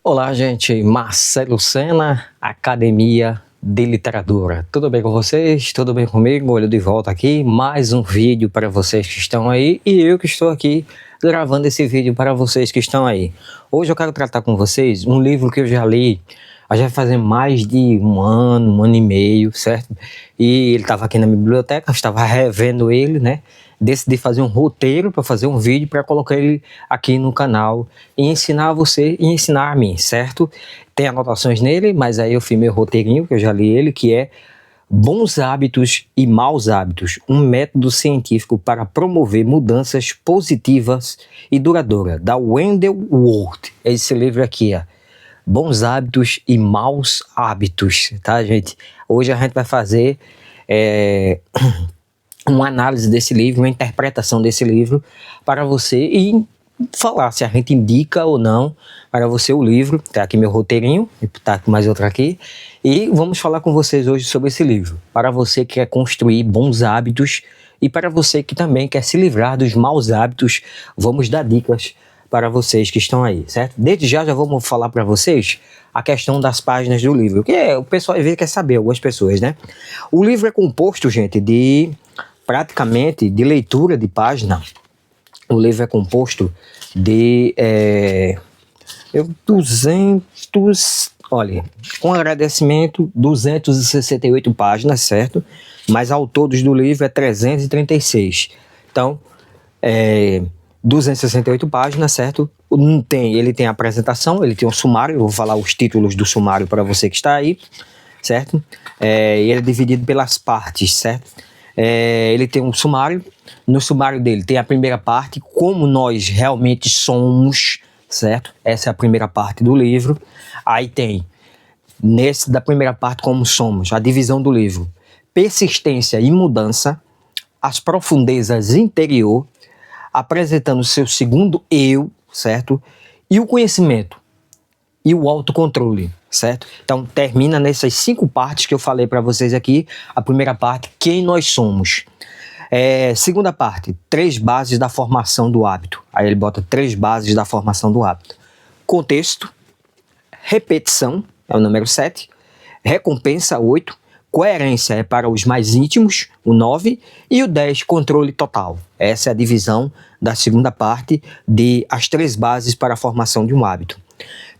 Olá, gente. Marcelo Sena, Academia de Literatura. Tudo bem com vocês? Tudo bem comigo? Olho de volta aqui. Mais um vídeo para vocês que estão aí e eu que estou aqui gravando esse vídeo para vocês que estão aí. Hoje eu quero tratar com vocês um livro que eu já li. Já vai fazer mais de um ano e meio, certo? E ele estava aqui na minha biblioteca, eu estava revendo ele, né? Decidi fazer um roteiro para fazer um vídeo para colocar ele aqui no canal e ensinar você e ensinar a mim, certo? Tem anotações nele, mas aí eu fiz meu roteirinho, que eu já li ele, que é Bons Hábitos e Maus Hábitos, um método científico para promover mudanças positivas e duradouras, da Wendell Ward. É esse livro aqui, ó. Bons Hábitos e Maus Hábitos, tá, gente? Hoje a gente vai fazer uma análise desse livro, uma interpretação desse livro para você e falar se a gente indica ou não para você o livro. Tá aqui meu roteirinho, tá mais outro aqui, e vamos falar com vocês hoje sobre esse livro, para você que quer construir bons hábitos e para você que também quer se livrar dos maus hábitos. Vamos dar dicas para vocês que estão aí, certo? Desde já vamos falar para vocês a questão das páginas do livro, que o pessoal às vezes quer saber, algumas pessoas, né? O livro é composto, gente, de praticamente de leitura de página. O livro é composto de 200, olha, com agradecimento, 268 páginas, certo? Mas ao todos do livro é 336. Então, 268 páginas, certo? Ele tem a apresentação, ele tem um sumário, eu vou falar os títulos do sumário para você que está aí, certo? E ele é dividido pelas partes, certo? Ele tem um sumário, no sumário dele tem a primeira parte, como nós realmente somos, certo? Essa é a primeira parte do livro. Aí tem, da primeira parte, como somos, a divisão do livro, persistência e mudança, as profundezas interior, apresentando o seu segundo eu, certo? E o conhecimento e o autocontrole, certo? Então termina nessas 5 partes que eu falei para vocês aqui. A primeira parte, quem nós somos. Segunda parte, 3 bases da formação do hábito. Aí ele bota 3 bases da formação do hábito. Contexto, repetição, é o número 7, recompensa, 8, coerência é para os mais íntimos, o 9, e o 10, controle total. Essa é a divisão da segunda parte de as 3 bases para a formação de um hábito.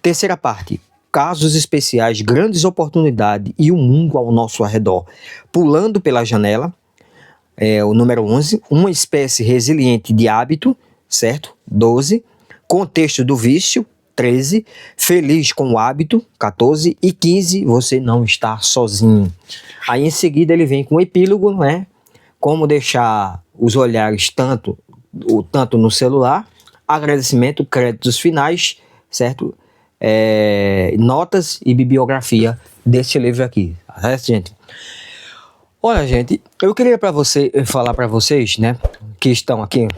Terceira parte, casos especiais, grandes oportunidades e o mundo ao nosso redor. Pulando pela janela, o número 11, uma espécie resiliente de hábito, certo? 12, contexto do vício, 13, feliz com o hábito, 14, e 15, você não está sozinho. Aí em seguida ele vem com o epílogo, não é? Como deixar os olhares tanto no celular, agradecimento, créditos finais, certo? Notas e bibliografia desse livro aqui, certo, gente? Olha, gente, eu queria falar para vocês, né, que estão aqui,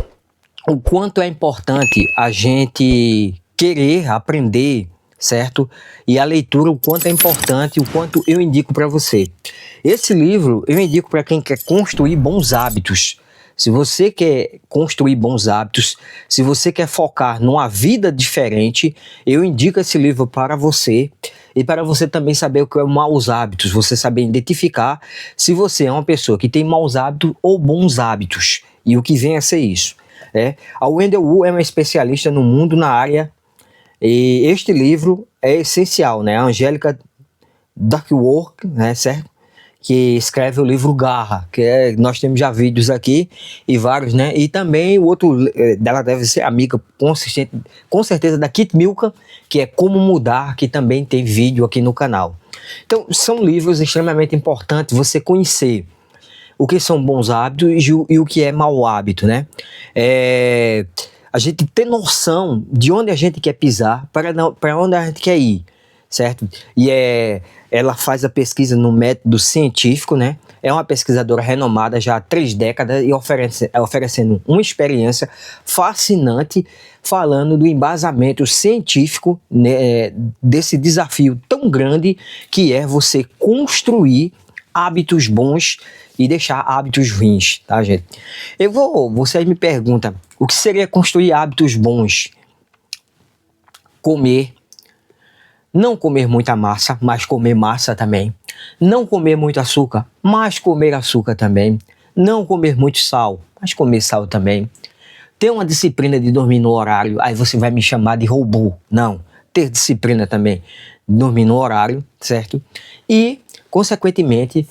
o quanto é importante a gente querer aprender, certo? E a leitura, o quanto é importante, o quanto eu indico para você. Esse livro eu indico para quem quer construir bons hábitos. Se você quer construir bons hábitos, se você quer focar numa vida diferente, eu indico esse livro para você. E para você também saber o que é maus hábitos, você saber identificar se você é uma pessoa que tem maus hábitos ou bons hábitos, e o que vem a ser isso. A Wendell Wu é uma especialista no mundo na área, e este livro é essencial, né? A Angélica Duckworth, né, certo? Que escreve o livro Garra, nós temos já vídeos aqui e vários, né? E também o outro dela deve ser amiga consistente, com certeza, da Kit Milka, que é Como Mudar, que também tem vídeo aqui no canal. Então são livros extremamente importantes você conhecer o que são bons hábitos e o que é mau hábito, né? A gente ter noção de onde a gente quer pisar, para onde a gente quer ir, certo? E ela faz a pesquisa no método científico, né? É uma pesquisadora renomada já há 3 décadas e oferecendo uma experiência fascinante, falando do embasamento científico, né, desse desafio tão grande que é você construir hábitos bons e deixar hábitos ruins, tá, gente? Vocês me perguntam, o que seria construir hábitos bons? Comer Não comer muita massa, mas comer massa também. Não comer muito açúcar, mas comer açúcar também. Não comer muito sal, mas comer sal também. Ter uma disciplina de dormir no horário, aí você vai me chamar de robô. Não, ter disciplina também, dormir no horário, certo? E, consequentemente,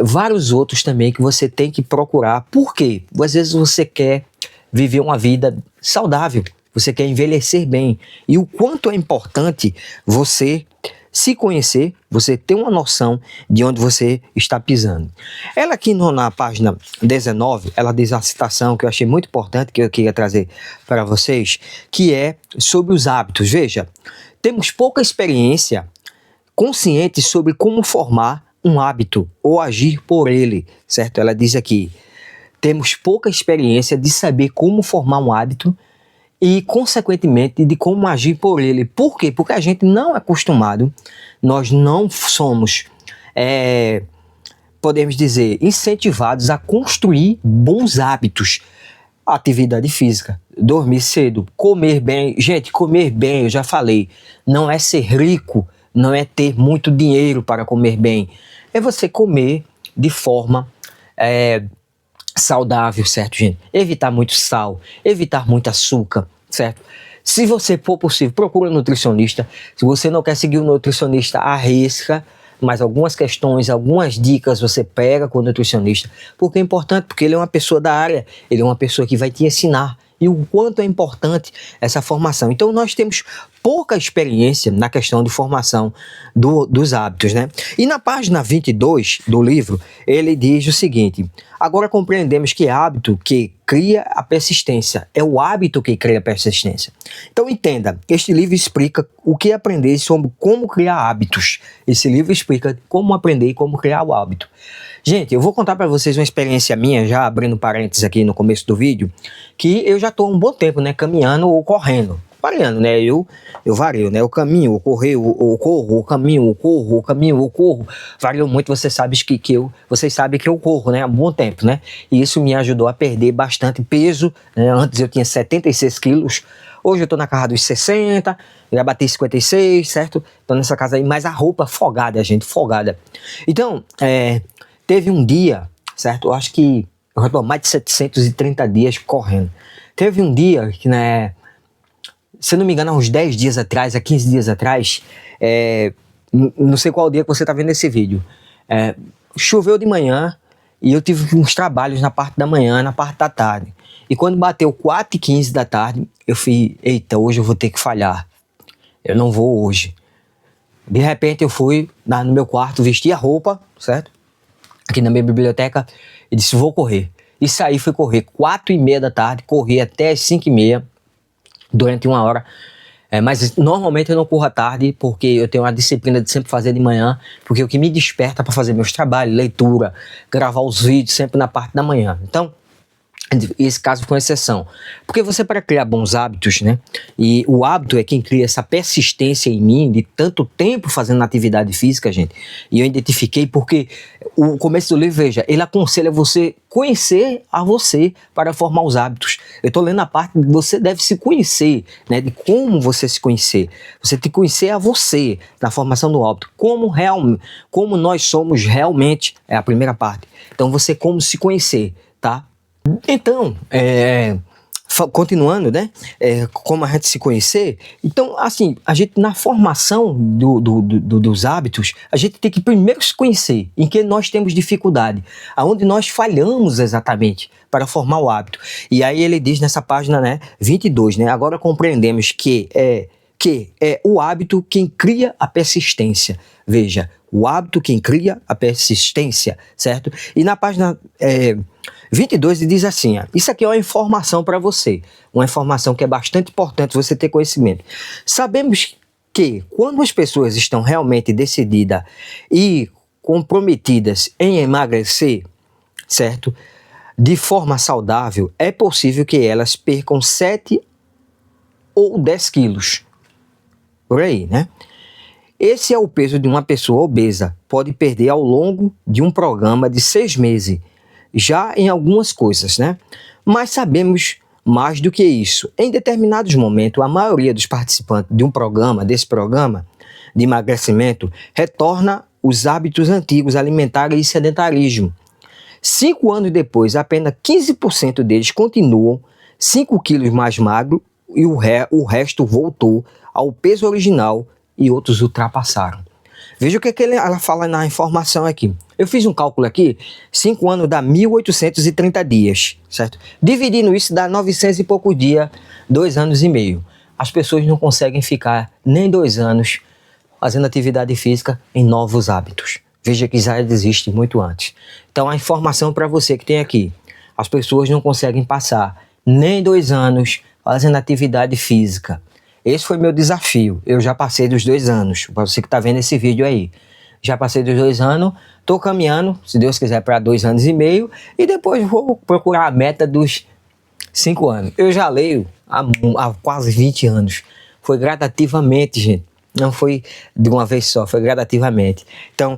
vários outros também que você tem que procurar. Por quê? Às vezes você quer viver uma vida saudável, você quer envelhecer bem. E o quanto é importante você se conhecer, você ter uma noção de onde você está pisando. Ela aqui na página 19, ela diz a citação que eu achei muito importante, que eu queria trazer para vocês, que é sobre os hábitos. Veja, temos pouca experiência consciente sobre como formar um hábito ou agir por ele, certo? Ela diz aqui, temos pouca experiência de saber como formar um hábito e, consequentemente, de como agir por ele. Por quê? Porque a gente não é acostumado, nós não somos, podemos dizer, incentivados a construir bons hábitos. Atividade física, dormir cedo, comer bem. Gente, comer bem, eu já falei, não é ser rico, não é ter muito dinheiro para comer bem. É você comer de forma saudável, certo, gente? Evitar muito sal, evitar muito açúcar, certo? Se você for possível, procura um nutricionista. Se você não quer seguir o nutricionista, arrisca, mas algumas questões, algumas dicas você pega com o nutricionista, porque é importante, porque ele é uma pessoa da área, ele é uma pessoa que vai te ensinar e o quanto é importante essa formação. Então nós temos pouca experiência na questão de formação dos hábitos, né? E na página 22 do livro, ele diz o seguinte: agora compreendemos que hábito que cria a persistência, é o hábito que cria a persistência. Então entenda, este livro explica o que aprender sobre como criar hábitos. Esse livro explica como aprender e como criar o hábito. Gente, eu vou contar para vocês uma experiência minha, já abrindo parênteses aqui no começo do vídeo, que eu já estou há um bom tempo, né, caminhando ou correndo. Variando, né? Eu vario, né? Eu caminho, eu corro, eu corro, eu caminho, eu corro, eu caminho, eu corro. Vario muito, vocês sabem que eu corro, né? Há um bom tempo, né? E isso me ajudou a perder bastante peso, né? Antes eu tinha 76 quilos, hoje eu tô na casa dos 60, já bati 56, certo? Tô nessa casa aí, mas a roupa folgada, gente, folgada. Então, teve um dia, certo? Eu acho que eu já tô há mais de 730 dias correndo. Teve um dia que, né? Se não me engano, há uns 10 dias atrás, há 15 dias atrás, não sei qual dia que você está vendo esse vídeo, choveu de manhã e eu tive uns trabalhos na parte da manhã, na parte da tarde. E quando bateu 4h15 da tarde, eu fui, eita, hoje eu vou ter que falhar, eu não vou hoje. De repente eu fui no meu quarto, vesti a roupa, certo? Aqui na minha biblioteca, e disse, vou correr. E saí, fui correr 4h30 da tarde, corri até as 5h30, durante 1 hora, mas normalmente eu não corro à tarde, porque eu tenho uma disciplina de sempre fazer de manhã, porque o que me desperta para fazer meus trabalhos, leitura, gravar os vídeos, sempre na parte da manhã. Então, esse caso foi uma exceção, porque você, para criar bons hábitos, né, e o hábito é quem cria essa persistência em mim, de tanto tempo fazendo atividade física, gente, e eu identifiquei porque o começo do livro, veja, ele aconselha você conhecer a você para formar os hábitos. Eu estou lendo a parte de você deve se conhecer, né, de como você se conhecer, você tem que conhecer a você, na formação do hábito, como nós somos realmente, é a primeira parte. Então você como se conhecer, tá? Então, continuando, né? Como a gente se conhecer. Então, assim, a gente na formação dos hábitos, a gente tem que primeiro se conhecer, em que nós temos dificuldade, aonde nós falhamos exatamente para formar o hábito. E aí ele diz nessa página, né, 22, né? Agora compreendemos que é o hábito quem cria a persistência. Veja, o hábito quem cria a persistência, certo? E na página 22 ele diz assim, isso aqui é uma informação para você, uma informação que é bastante importante você ter conhecimento. Sabemos que quando as pessoas estão realmente decididas e comprometidas em emagrecer, certo? De forma saudável, é possível que elas percam 7 ou 10 quilos. Por aí, né? Esse é o peso de uma pessoa obesa. Pode perder ao longo de um programa de 6 meses. Já em algumas coisas, né? Mas sabemos mais do que isso. Em determinados momentos, a maioria dos participantes desse programa, de emagrecimento retorna os hábitos antigos alimentares e sedentarismo. 5 anos depois, apenas 15% deles continuam 5 quilos mais magro e o resto voltou ao peso original e outros ultrapassaram. Veja o que ela fala na informação aqui. Eu fiz um cálculo aqui, 5 anos dá 1.830 dias, certo? Dividindo isso dá 900 e poucos dias, 2 anos e meio. As pessoas não conseguem ficar nem 2 anos fazendo atividade física em novos hábitos. Veja que já existe muito antes. Então a informação para você que tem aqui, as pessoas não conseguem passar nem 2 anos fazendo atividade física. Esse foi meu desafio. Eu já passei dos 2 anos. Para você que está vendo esse vídeo aí. Já passei dos 2 anos. Estou caminhando, se Deus quiser, para 2 anos e meio. E depois vou procurar a meta dos 5 anos. Eu já leio há quase 20 anos. Foi gradativamente, gente. Não foi de uma vez só, foi gradativamente. Então,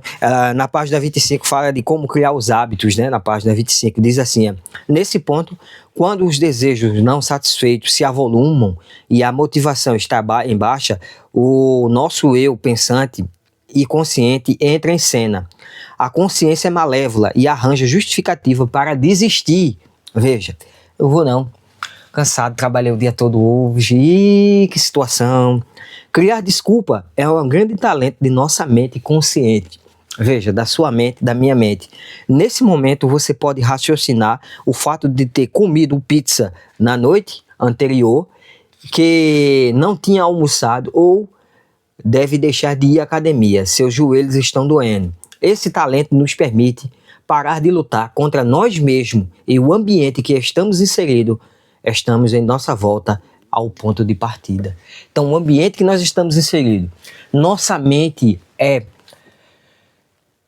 na página 25 fala de como criar os hábitos, né? Na página 25 diz assim, nesse ponto, quando os desejos não satisfeitos se avolumam e a motivação está em baixa, o nosso eu pensante e consciente entra em cena. A consciência é malévola e arranja justificativa para desistir. Veja, eu vou não. Cansado, trabalhei o dia todo hoje, ih, que situação. Criar desculpa é um grande talento de nossa mente consciente. Veja, da sua mente, da minha mente. Nesse momento você pode raciocinar o fato de ter comido pizza na noite anterior, que não tinha almoçado ou deve deixar de ir à academia, seus joelhos estão doendo. Esse talento nos permite parar de lutar contra nós mesmos e o ambiente que estamos inseridos. Estamos em nossa volta ao ponto de partida. Então, o ambiente que nós estamos inseridos, nossa mente é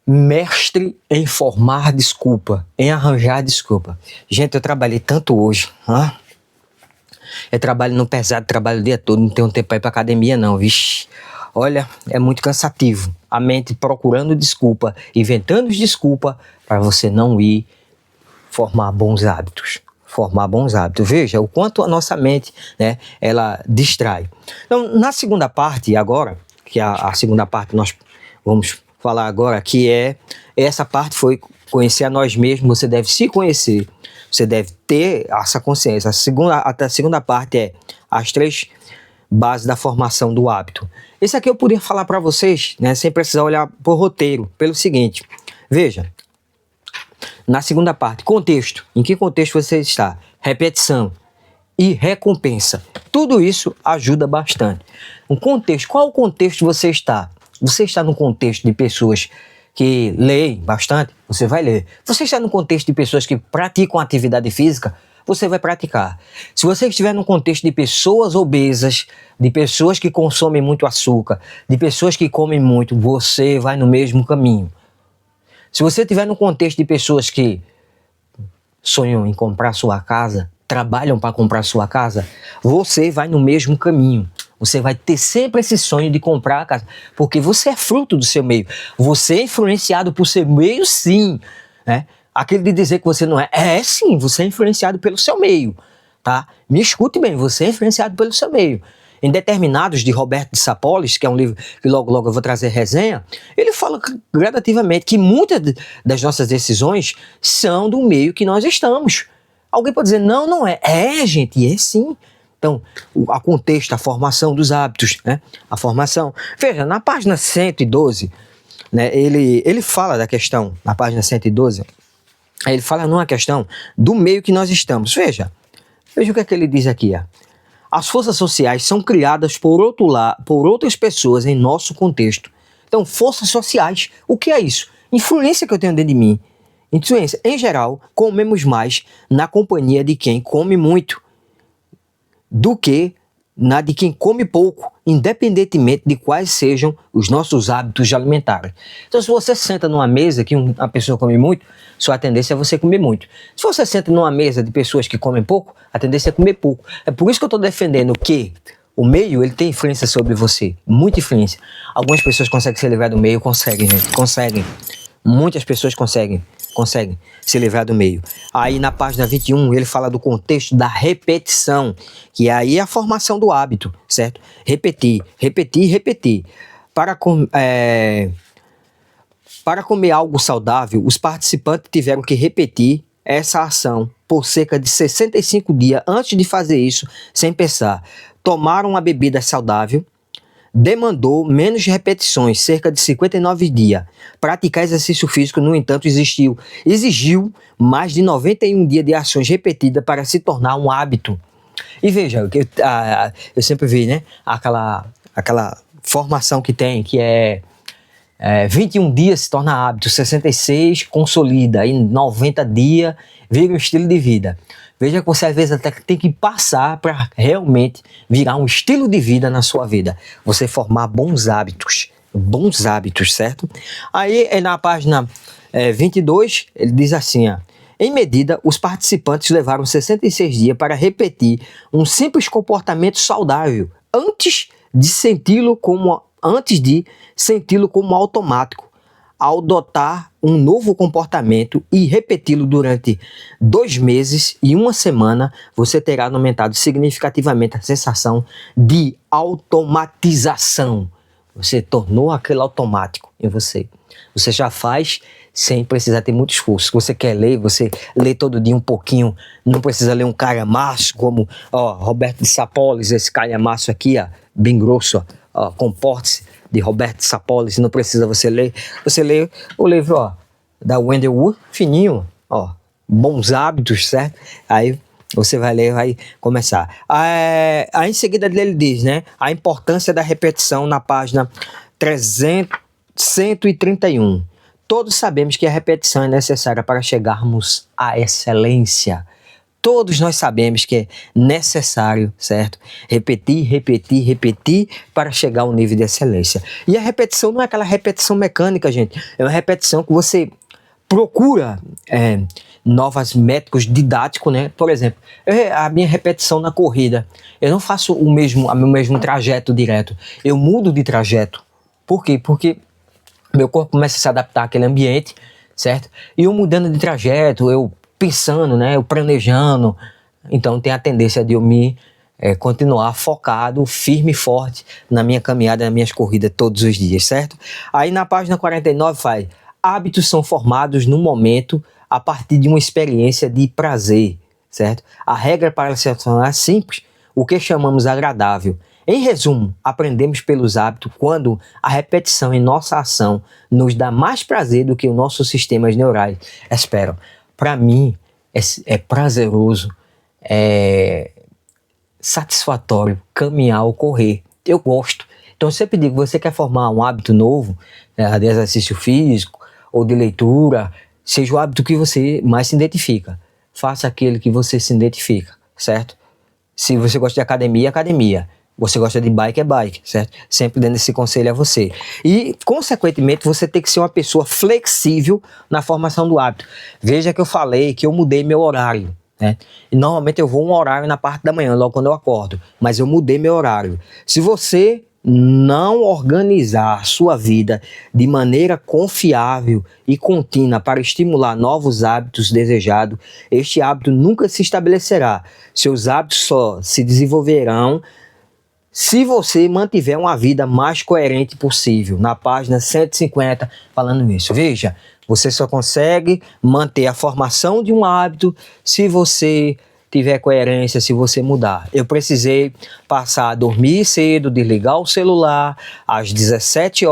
mestre em formar desculpa, em arranjar desculpa. Gente, eu trabalhei tanto hoje, eu trabalho no pesado, trabalho o dia todo, não tenho tempo para ir para academia não, vixe. Olha, é muito cansativo. A mente procurando desculpa, inventando desculpa para você não ir formar bons hábitos. Formar bons hábitos. Veja o quanto a nossa mente, né, ela distrai. Então, na segunda parte agora, que a segunda parte nós vamos falar agora, que essa parte foi conhecer a nós mesmos, você deve se conhecer, você deve ter essa consciência. A segunda parte é as 3 bases da formação do hábito. Esse aqui eu poderia falar para vocês, né, sem precisar olhar por roteiro, pelo seguinte, veja, na segunda parte, contexto. Em que contexto você está? Repetição e recompensa. Tudo isso ajuda bastante. Um contexto. Qual o contexto você está? Você está no contexto de pessoas que leem bastante? Você vai ler. Você está no contexto de pessoas que praticam atividade física? Você vai praticar. Se você estiver no contexto de pessoas obesas, de pessoas que consomem muito açúcar, de pessoas que comem muito, você vai no mesmo caminho. Se você estiver no contexto de pessoas que sonham em comprar sua casa, trabalham para comprar sua casa, você vai no mesmo caminho. Você vai ter sempre esse sonho de comprar a casa, porque você é fruto do seu meio. Você é influenciado por seu meio, sim. Né? Aquele de dizer que você não é, sim, você é influenciado pelo seu meio. Tá? Me escute bem, você é influenciado pelo seu meio. Em Determinados, de Roberto de Sapolis, que é um livro que logo eu vou trazer resenha, ele fala gradativamente que muitas das nossas decisões são do meio que nós estamos. Alguém pode dizer, não é. Gente, é sim. Então, a contexto, a formação dos hábitos, né? A formação. Veja, na página 112, né, ele fala da questão, na página 112, ele fala numa questão do meio que nós estamos. Veja o que é que ele diz aqui, As forças sociais são criadas por outras pessoas em nosso contexto. Então, forças sociais, o que é isso? Influência que eu tenho dentro de mim. Influência. Em geral, comemos mais na companhia de quem come muito do que na de quem come pouco, independentemente de quais sejam os nossos hábitos alimentares. Então, se você senta numa mesa que uma pessoa come muito, sua tendência é você comer muito. Se você senta numa mesa de pessoas que comem pouco, a tendência é comer pouco. É por isso que eu estou defendendo que o meio, ele tem influência sobre você, muita influência. Algumas pessoas conseguem se livrar do meio, conseguem, gente, conseguem. Muitas pessoas conseguem se livrar do meio. Aí na página 21 ele fala do contexto da repetição, que aí é a formação do hábito, certo? Repetir. Para, para comer algo saudável, os participantes tiveram que repetir essa ação por cerca de 65 dias antes de fazer isso, sem pensar. Tomaram uma bebida saudável, demandou menos repetições, cerca de 59 dias. Praticar exercício físico, no entanto, exigiu mais de 91 dias de ações repetidas para se tornar um hábito. E veja, eu sempre vi, né, aquela formação que tem, que é 21 dias se torna hábito, 66 consolida, e 90 dias vira um estilo de vida. Veja que você às vezes até tem que passar para realmente virar um estilo de vida na sua vida. Você formar bons hábitos, certo? Aí na página 22, ele diz assim, ó, em medida, os participantes levaram 66 dias para repetir um simples comportamento saudável antes de senti-lo como automático. Ao adotar um novo comportamento e repeti-lo durante 2 meses e 1 semana, você terá aumentado significativamente a sensação de automatização. Você tornou aquele automático em você. Você já faz sem precisar ter muito esforço. Se você quer ler, você lê todo dia um pouquinho. Não precisa ler um calhamaço como Roberto de Sapolis, esse calhamaço aqui, bem grosso, Comporte-se, de Roberto de Sapolis. Não precisa você ler. Você lê o livro da Wendell Wood, fininho, Bons Hábitos, certo? Aí você vai ler, vai começar. Aí em seguida ele diz, né, a importância da repetição na página 131. Todos sabemos que a repetição é necessária para chegarmos à excelência. Todos nós sabemos que é necessário, certo? Repetir para chegar ao nível de excelência. E a repetição não é aquela repetição mecânica, gente. É uma repetição que você procura novos métodos didáticos, né? Por exemplo, a minha repetição na corrida. Eu não faço o mesmo trajeto direto. Eu mudo de trajeto. Por quê? Porque meu corpo começa a se adaptar àquele ambiente, certo? E eu mudando de trajeto, eu pensando, né? Eu planejando. Então tem a tendência de eu me continuar focado, firme e forte na minha caminhada, nas minhas corridas todos os dias, certo? Aí na página 49 faz: hábitos são formados no momento a partir de uma experiência de prazer, certo? A regra para se tornar simples, o que chamamos agradável. Em resumo, aprendemos pelos hábitos quando a repetição em nossa ação nos dá mais prazer do que os nossos sistemas neurais esperam. Para mim, é prazeroso, é satisfatório caminhar ou correr. Eu gosto. Então, eu sempre digo, você quer formar um hábito novo, de exercício físico ou de leitura, seja o hábito que você mais se identifica. Faça aquele que você se identifica, certo? Se você gosta de academia, academia. Você gosta de bike, é bike, certo? Sempre dando esse conselho a você. E, consequentemente, você tem que ser uma pessoa flexível na formação do hábito. Veja que eu falei que eu mudei meu horário, né? E normalmente eu vou um horário na parte da manhã, logo quando eu acordo. Mas eu mudei meu horário. Se você não organizar a sua vida de maneira confiável e contínua para estimular novos hábitos desejados, este hábito nunca se estabelecerá. Seus hábitos só se desenvolverão se você mantiver uma vida mais coerente possível. Na página 150, falando isso. Veja, você só consegue manter a formação de um hábito se você tiver coerência, se você mudar. Eu precisei passar a dormir cedo, desligar o celular às 19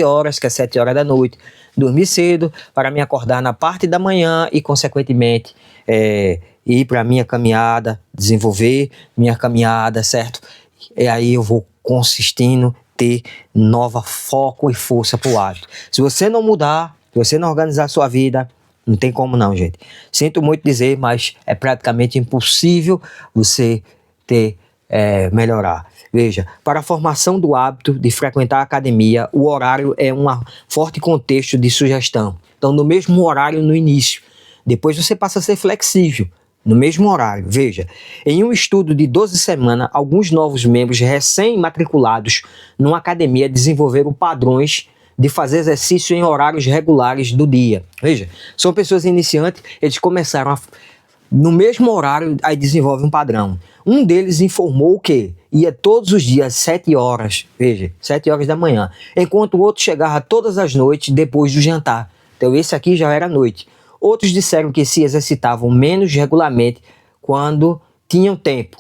horas, que é 7 horas da noite. Dormir cedo para me acordar na parte da manhã e, consequentemente, ir para a minha caminhada, desenvolver minha caminhada, certo? E aí eu vou consistindo, ter nova foco e força para o hábito. Se você não mudar, se você não organizar a sua vida, não tem como não, gente. Sinto muito dizer, mas é praticamente impossível você melhorar. Veja, para a formação do hábito de frequentar a academia, o horário é um forte contexto de sugestão. Então, no mesmo horário no início. Depois você passa a ser flexível. No mesmo horário. Veja, em um estudo de 12 semanas, alguns novos membros recém-matriculados numa academia desenvolveram padrões de fazer exercício em horários regulares do dia. Veja, são pessoas iniciantes, eles começaram a no mesmo horário, aí desenvolve um padrão. Um deles informou que ia todos os dias às 7 horas, veja, 7 horas da manhã, enquanto o outro chegava todas as noites depois do jantar. Então esse aqui já era noite. Outros disseram que se exercitavam menos regularmente quando tinham tempo.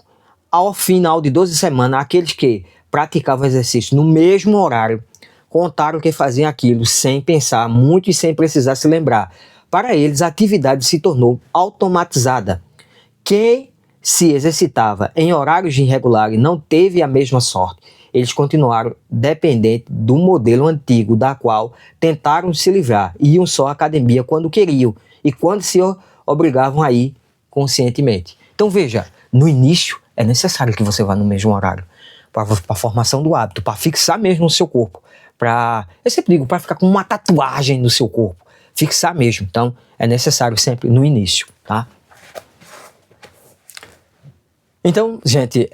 Ao final de 12 semanas, aqueles que praticavam exercício no mesmo horário contaram que faziam aquilo sem pensar muito e sem precisar se lembrar. Para eles, a atividade se tornou automatizada. Quem se exercitava em horários irregulares não teve a mesma sorte. Eles continuaram dependentes do modelo antigo, da qual tentaram se livrar. Iam só à academia quando queriam e quando se obrigavam a ir conscientemente. Então veja, no início é necessário que você vá no mesmo horário para a formação do hábito, para fixar mesmo no seu corpo. Eu sempre digo, para ficar com uma tatuagem no seu corpo. Fixar mesmo. Então, é necessário sempre no início, tá? Então, gente,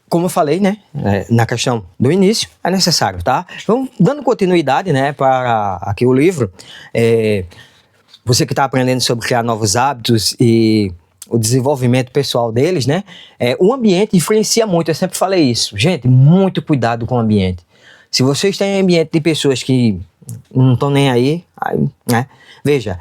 como eu falei, né, na questão do início, é necessário, tá? Então, dando continuidade, né, para aqui o livro, você que está aprendendo sobre criar novos hábitos e o desenvolvimento pessoal deles, né, o ambiente influencia muito, eu sempre falei isso. Gente, muito cuidado com o ambiente. Se você está em ambiente de pessoas que não estão nem aí, né? Veja,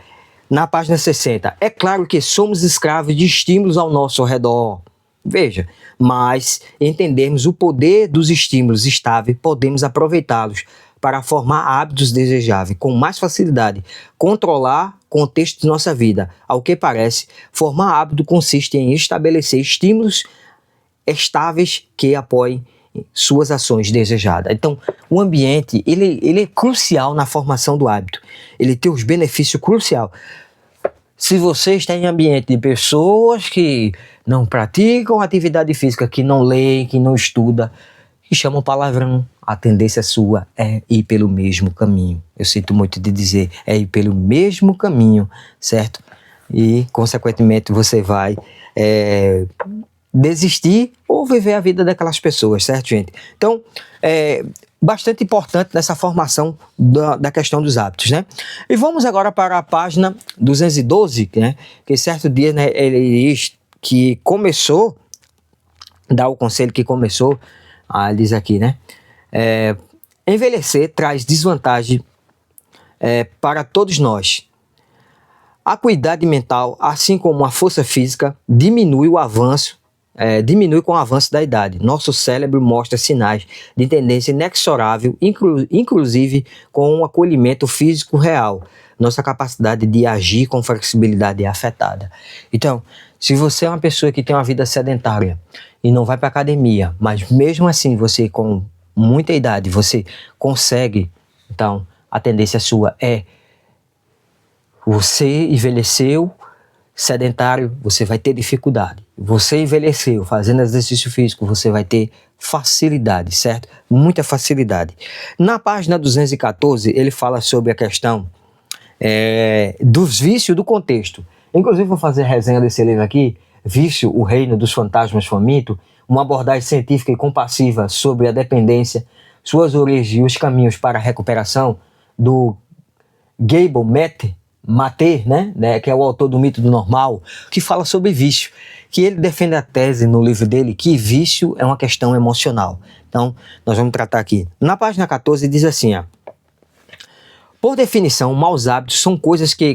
na página 60, é claro que somos escravos de estímulos ao nosso redor. Veja, mas entendermos o poder dos estímulos estáveis, podemos aproveitá-los para formar hábitos desejáveis com mais facilidade, controlar o contexto de nossa vida. Ao que parece, formar hábito consiste em estabelecer estímulos estáveis que apoiem suas ações desejadas. Então, o ambiente, ele é crucial na formação do hábito. Ele tem os benefícios cruciais. Se você está em ambiente de pessoas que não praticam atividade física, que não leem, que não estudam, que chamam palavrão, a tendência sua é ir pelo mesmo caminho. Eu sinto muito de dizer, é ir pelo mesmo caminho, certo? E, consequentemente, você vai desistir ou viver a vida daquelas pessoas, certo, gente? Então, bastante importante nessa formação da questão dos hábitos, né? E vamos agora para a página 212, né? Que certo dia, né, ele diz que começou, dá o conselho que começou, diz aqui, né? Envelhecer traz desvantagem para todos nós. A acuidade mental, assim como a força física, diminui com o avanço da idade. Nosso cérebro mostra sinais de tendência inexorável, inclusive com o acolhimento físico real. Nossa capacidade de agir com flexibilidade é afetada. Então, se você é uma pessoa que tem uma vida sedentária e não vai para academia, mas mesmo assim você com muita idade, você consegue, então a tendência sua você envelheceu, sedentário, você vai ter dificuldade. Você envelheceu fazendo exercício físico, você vai ter facilidade, certo? Muita facilidade. Na página 214, ele fala sobre a questão dos vícios do contexto. Inclusive, vou fazer resenha desse livro aqui, Vício, o Reino dos Fantasmas Famintos, uma abordagem científica e compassiva sobre a dependência, suas origens e os caminhos para a recuperação, do Gabor Maté, né, que é o autor do Mito do Normal, que fala sobre vício, que ele defende a tese no livro dele que vício é uma questão emocional. Então, nós vamos tratar aqui. Na página 14 diz assim, por definição, maus hábitos são coisas que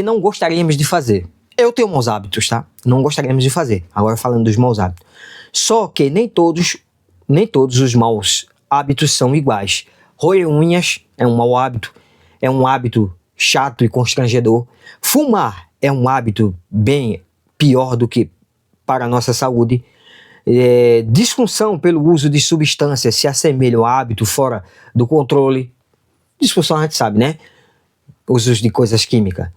não gostaríamos de fazer. Eu tenho maus hábitos, tá? Não gostaríamos de fazer. Agora falando dos maus hábitos. Só que nem todos os maus hábitos são iguais. Roer unhas é um mau hábito, é um hábito chato e constrangedor. Fumar é um hábito bem pior do que para a nossa saúde. Disfunção pelo uso de substâncias se assemelha ao hábito fora do controle. Disfunção a gente sabe, né? Usos de coisas químicas.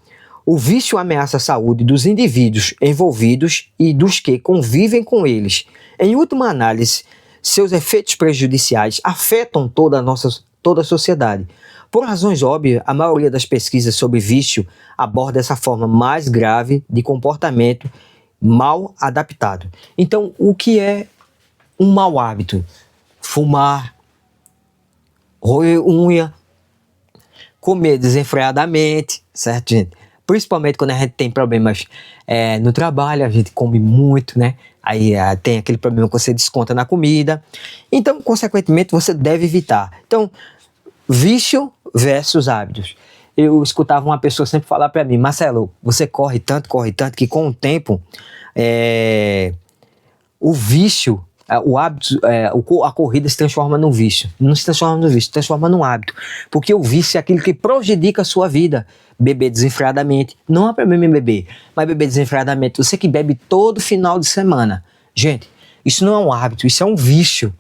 O vício ameaça a saúde dos indivíduos envolvidos e dos que convivem com eles. Em última análise, seus efeitos prejudiciais afetam toda a sociedade. Por razões óbvias, a maioria das pesquisas sobre vício aborda essa forma mais grave de comportamento mal adaptado. Então, o que é um mau hábito? Fumar, roer unha, comer desenfreadamente, certo, gente? Principalmente quando a gente tem problemas no trabalho, a gente come muito, né? Aí tem aquele problema que você desconta na comida. Então, consequentemente, você deve evitar. Então, vício versus hábitos. Eu escutava uma pessoa sempre falar para mim: Marcelo, você corre tanto, que com o tempo, o vício, o hábito, a corrida se transforma num vício. Não se transforma no vício, se transforma num hábito. Porque o vício é aquilo que prejudica a sua vida. Beber desenfreadamente. Não há problema em beber, mas beber desenfreadamente. Você que bebe todo final de semana. Gente, isso não é um hábito, isso é um vício.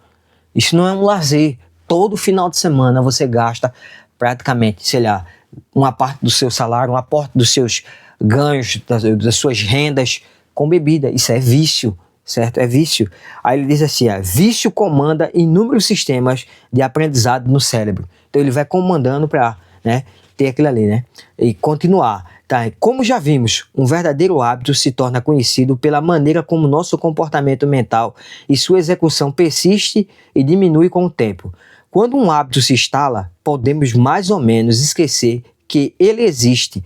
Isso não é um lazer. Todo final de semana você gasta praticamente, sei lá, uma parte do seu salário, uma parte dos seus ganhos, das suas rendas com bebida. Isso é vício, certo? É vício. Aí ele diz assim, vício comanda inúmeros sistemas de aprendizado no cérebro. Então ele vai comandando para, né, ter aquilo ali, né? E continuar. Tá? Como já vimos, um verdadeiro hábito se torna conhecido pela maneira como nosso comportamento mental e sua execução persiste e diminui com o tempo. Quando um hábito se instala, podemos mais ou menos esquecer que ele existe.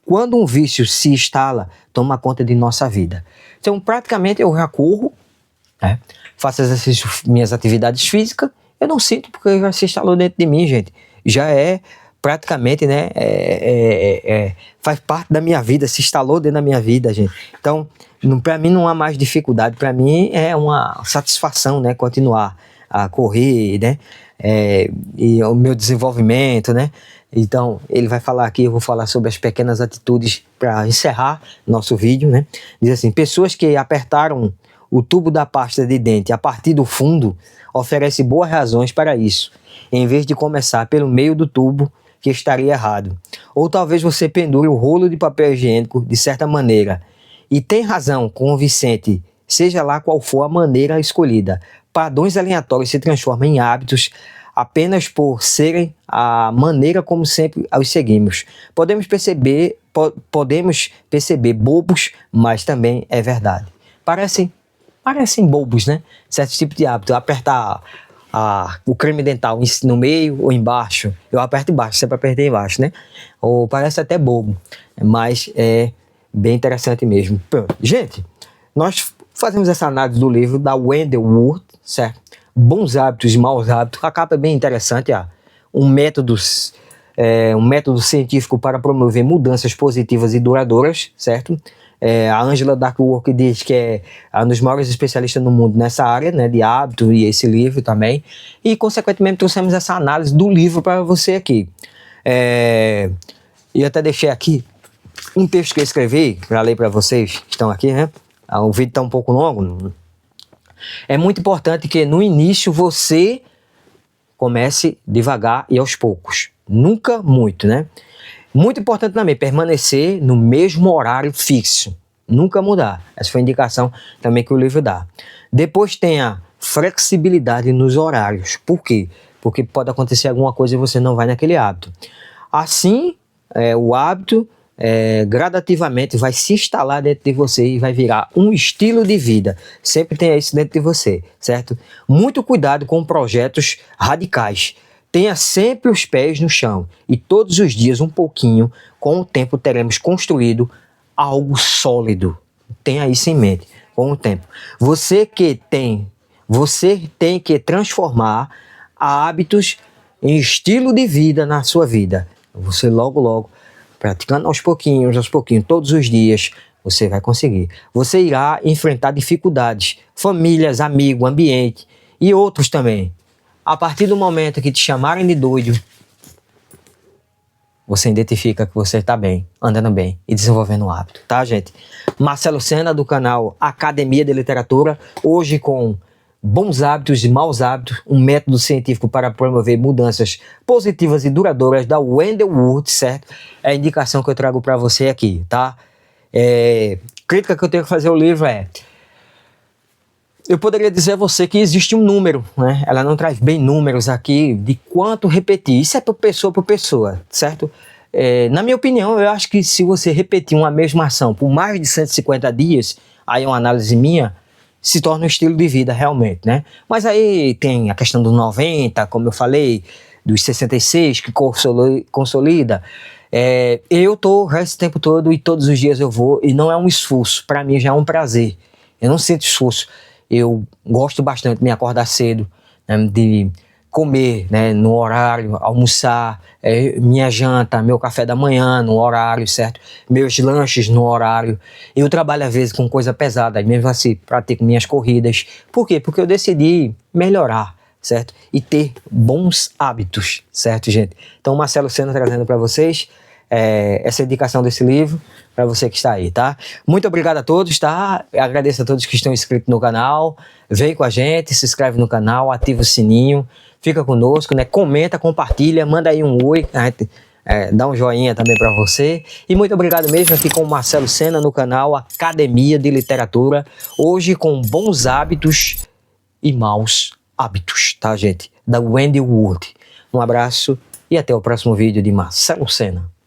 Quando um vício se instala, toma conta de nossa vida. Então, praticamente, eu já corro, né? Faço exercício, minhas atividades físicas, eu não sinto porque já se instalou dentro de mim, gente. Já é praticamente, né? Faz parte da minha vida, se instalou dentro da minha vida, gente. Então, para mim não há mais dificuldade, para mim é uma satisfação, né? Continuar a correr, né? E o meu desenvolvimento, né? Então, ele vai falar aqui, eu vou falar sobre as pequenas atitudes para encerrar nosso vídeo, né? Diz assim: pessoas que apertaram o tubo da pasta de dente a partir do fundo oferecem boas razões para isso, em vez de começar pelo meio do tubo, que estaria errado. Ou talvez você pendure o rolo de papel higiênico de certa maneira. E tem razão, convincente, seja lá qual for a maneira escolhida. Padrões aleatórios se transformam em hábitos apenas por serem a maneira como sempre os seguimos. Podemos perceber bobos, mas também é verdade. Parecem bobos, né? Certo tipo de hábito. Apertar o creme dental no meio ou embaixo. Eu aperto embaixo, sempre apertei embaixo, né? Ou parece até bobo, mas é bem interessante mesmo. Gente, nós fazemos essa análise do livro da Wendell Wood, certo? Bons hábitos e maus hábitos. A capa é bem interessante, um método científico para promover mudanças positivas e duradouras, certo? A Angela Duckworth diz que é um dos maiores especialistas no mundo nessa área, né, de hábito, e esse livro também. E, consequentemente, trouxemos essa análise do livro para você aqui. E até deixei aqui um texto que eu escrevi para ler para vocês que estão aqui, né? O vídeo está um pouco longo. É muito importante que no início você comece devagar e aos poucos. Nunca muito, né? Muito importante também permanecer no mesmo horário fixo. Nunca mudar. Essa foi a indicação também que o livro dá. Depois tenha flexibilidade nos horários. Por quê? Porque pode acontecer alguma coisa e você não vai naquele hábito. Assim, o hábito gradativamente vai se instalar dentro de você e vai virar um estilo de vida. Sempre tenha isso dentro de você, certo? Muito cuidado com projetos radicais. Tenha sempre os pés no chão e todos os dias um pouquinho. Com o tempo teremos construído algo sólido. Tenha isso em mente. Com o tempo. Você tem que transformar hábitos em estilo de vida na sua vida. Você logo, praticando aos pouquinhos, todos os dias, você vai conseguir. Você irá enfrentar dificuldades, famílias, amigos, ambiente e outros também. A partir do momento que te chamarem de doido, você identifica que você está bem, andando bem e desenvolvendo um hábito, tá, gente? Marcelo Sena, do canal Academia de Literatura, hoje com bons hábitos e maus hábitos, um método científico para promover mudanças positivas e duradouras da Wendell Wood, certo? É a indicação que eu trago para você aqui, tá? Crítica que eu tenho que fazer ao livro eu poderia dizer a você que existe um número, né? Ela não traz bem números aqui de quanto repetir. Isso é por pessoa, certo? Na minha opinião, eu acho que se você repetir uma mesma ação por mais de 150 dias, aí é uma análise minha, se torna um estilo de vida realmente, né? Mas aí tem a questão dos 90, como eu falei, dos 66, que consolida. Eu tô já esse tempo todo e todos os dias eu vou, e não é um esforço, para mim já é um prazer. Eu não sinto esforço. Eu gosto bastante de me acordar cedo, né, de comer, né, no horário, almoçar, minha janta, meu café da manhã no horário, certo? Meus lanches no horário. Eu trabalho às vezes com coisa pesada, mesmo assim pratico minhas corridas. Por quê? Porque eu decidi melhorar, certo? E ter bons hábitos, certo, gente? Então, Marcelo Sena trazendo para vocês essa indicação desse livro para você que está aí, tá? Muito obrigado a todos, tá? Eu agradeço a todos que estão inscritos no canal. Vem com a gente, se inscreve no canal, ativa o sininho, fica conosco, né? Comenta, compartilha, manda aí um oi, dá um joinha também para você. E muito obrigado mesmo aqui com o Marcelo Sena no canal Academia de Literatura. Hoje com bons hábitos e maus hábitos, tá, gente? Da Wendy Wood. Um abraço e até o próximo vídeo de Marcelo Sena.